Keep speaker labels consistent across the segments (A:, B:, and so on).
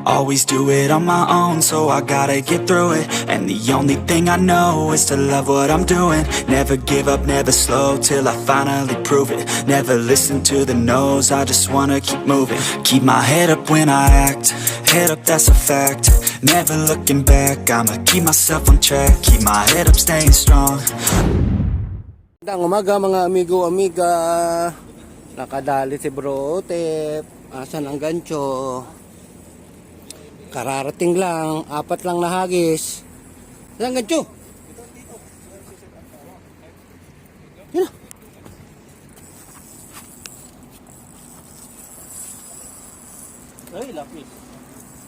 A: Always do it on my own, so I gotta get through it. And the only thing I know is to love what I'm doing. Never give up, never slow, till I finally prove it. Never listen to the no's, I just wanna keep moving. Keep my head up when I act, head up, that's a fact. Never looking back, I'ma keep myself on track. Keep my head up, staying strong.
B: Magandang umaga mga amigo, amiga. Nakadali si Bro Otep. Asan ang gancho? Kararating lang, 4 lang na hagis. Saan ang gancho? Yun na.
C: Ay, lapis.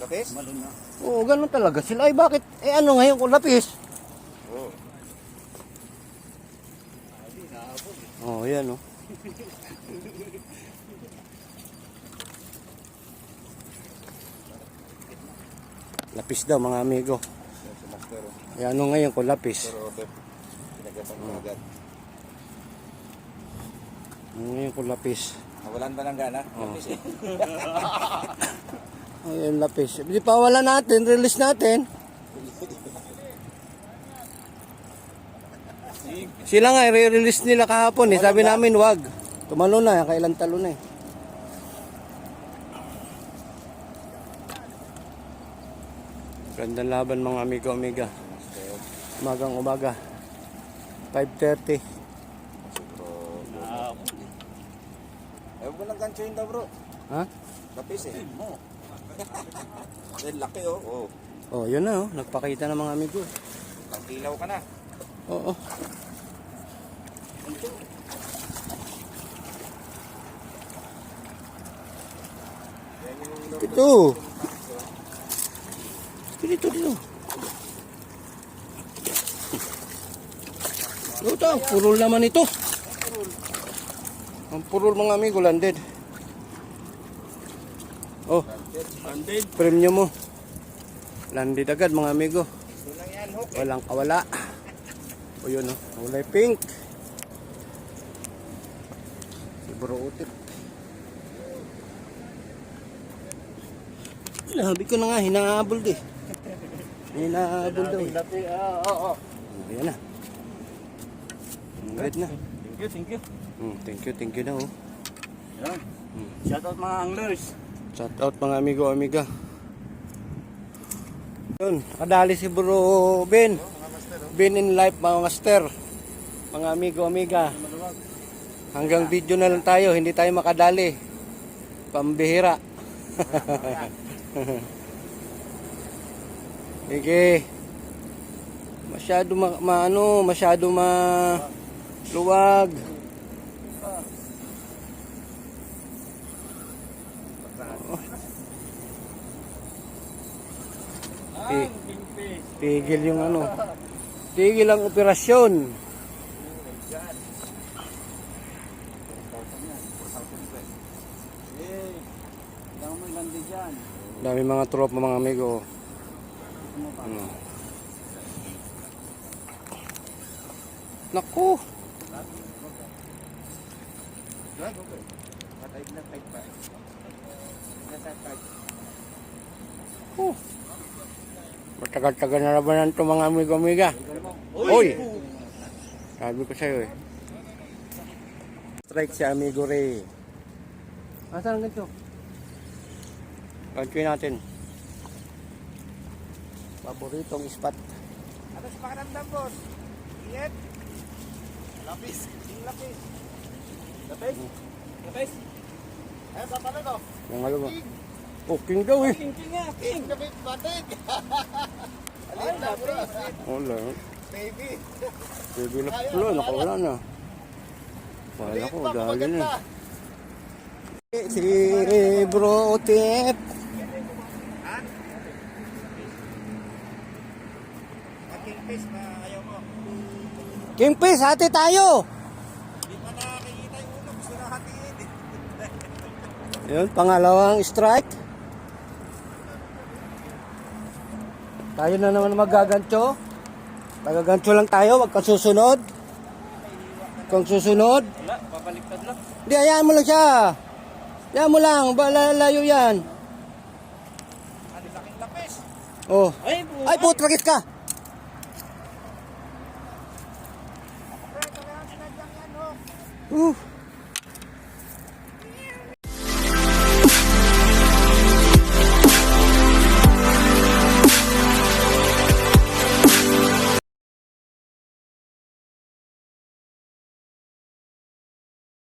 D: Lapis?
C: Malun na.
B: Oo, ganun talaga sila. Ay, bakit? Eh, ano ngayon kung lapis?
D: Oo.
B: Oh, yan oh. Lapis daw mga amigo. Eh, ano ngayon kung lapis?
D: Pero okay. Pinagasan mo agad.
B: Ano ngayon kung lapis?
D: Nawalan ba ng gana? Lapis eh.
B: Ayun, lapis. Di pa wala natin, release natin. Sila nga, i-release nila kahapon eh. Sabi namin, wag. Tumalo na, kailan talo na eh. Gandang laban mga amigo, amiga. Umagang umaga. 5:30.
D: Ayaw mo lang gancho yun daw bro.
B: Ha?
D: Lapis eh. Then laki oh. Oh.
B: Oh, yun na oh. Nagpakita ng mga amigo.
D: Pagkilaw ka na.
B: Oo. Ito. Dito. Ito, purol naman ito. Ang purol mga amigo, landed. Oh,
C: Landed.
B: premium mo. Landed agad mga amigo. Walang kawala. O yun oh, kulay pink. Si Bro Otep. Sabi ko na nga, hinahabol di. Hinahabol daw.
C: Lapis. Oo.
B: Ayan na. Red na.
C: Thank you.
B: Thank you na oh.
C: Yan. Shout out mga anglers.
B: Shout out mga amigo, amiga. Yun, kadali si Bro Ben. Ben in life mga master. Mga amigo, amiga. Hanggang video na lang tayo, hindi tayo makadali. Pambihira. Sige. Masyado masyado luwag. Tigil yung ano. Tigil ang operasyon. Dami mga tropa mga amigo. Naku. Matagal-tagal na labanan ito mga amigo-amiga. Uy! Sabi ko sa'yo eh. Strike si Amigo Ray. Asan ang ganito? Ganito natin. Paboritong spot.
D: Ano sa pakiramdam boss? Ingat? Lapis. Yung lapis. Lapis? Lapis? Ayun sa pala to.
B: Yung ano ba? Oh, king daw eh.
D: King nga. King. Lapis batik. Alin na bro.
B: Wala.
D: Baby.
B: Baby na pula. Nakawala na. Wala ko. Dahil na. Si Bro Otep.
D: Kingfish na ayaw mo.
B: Kingfish, hati tayo.
D: Hindi pa nakakikita yung ulo. Gusto na hatiin.
B: Yun, pangalawang strike. Tayo na naman magagancho. Magagancho lang tayo, wag kang susunod. Kung susunod.
C: Wala, papaliktad lang.
B: Hindi, hayaan mo lang siya. Hayaan mo lang, lalayo yan. Oh.
C: Ay, po.
B: Ay, putragis ka.
D: Pre, kailangan sinadyang yan, oh.
B: Uh.